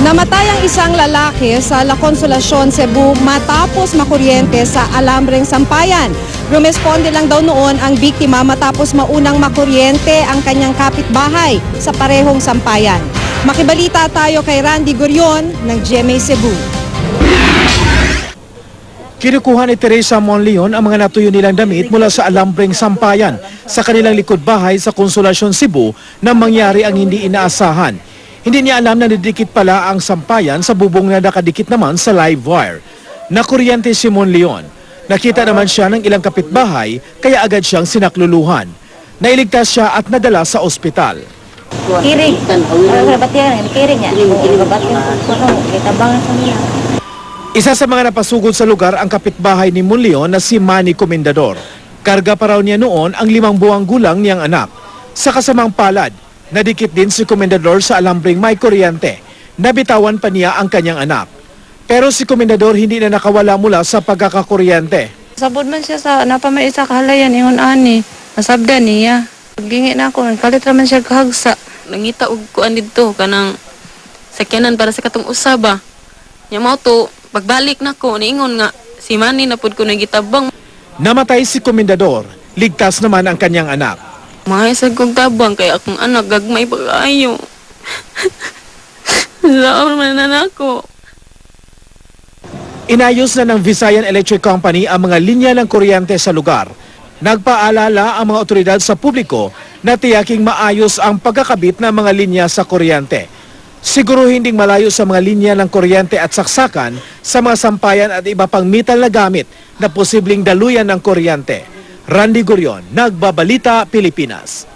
Namatay ang isang lalaki sa La Consolacion, Cebu matapos makuryente sa alambreng sampayan. Rumesponde lang daw noon ang biktima matapos maunang makuryente ang kanyang kapitbahay sa parehong sampayan. Makibalita tayo kay Randy Gurion ng GMA Cebu. Kinukuha ni Teresa Monleon ang mga natuyo nilang damit mula sa alambreng sampayan sa kanilang likod bahay sa Consolacion, Cebu nang mangyari ang hindi inaasahan. Hindi niya alam na nidikit pala ang sampayan sa bubong na nakadikit naman sa live wire. Nakuryente si Monleon. Nakita naman siya ng ilang kapitbahay kaya agad siyang sinakluluhan. Nailigtas siya at nadala sa ospital. Kiring. Ba't yan? Kiring yan. Ba't yan? Kitabang sa nila. Isa sa mga napasugod sa lugar ang kapitbahay ni Monleon na si Manny Comendador. Karga pa raw niya noon ang 5 buwang gulang niyang anak. Sa kasamang palad, nadikit din si Comendador sa alambreng may kuryente. Nabitawan pa niya ang kanyang anak. Pero si Comendador hindi na nakawala mula sa pagkakakuryente. Sabod man siya sa napamay isa kahalayan ingon ani. Nasabda niya. Gingi na ako, kalit raman siya kahagsa. Nangita og kuan didto kanang sakyanan para sa katong usaba. Nya mao to pagbalik nako niingon nga si Manny na pud ko nagitabang. Namatay si Comendador, ligtas naman ang kanyang anak. Mahisag kong tabang kay akong anak gagmay pag-ayo. Laon man na nako. Inayos na ng Visayan Electric Company ang mga linya ng kuryente sa lugar. Nagpaalala ang mga otoridad sa publiko na tiyaking maayos ang pagkakabit ng mga linya sa kuryente. Siguro hindi malayo sa mga linya ng kuryente at saksakan sa mga sampayan at iba pang metal na gamit na posibleng daluyan ng kuryente. Randy Gurion, Nagbabalita, Pilipinas.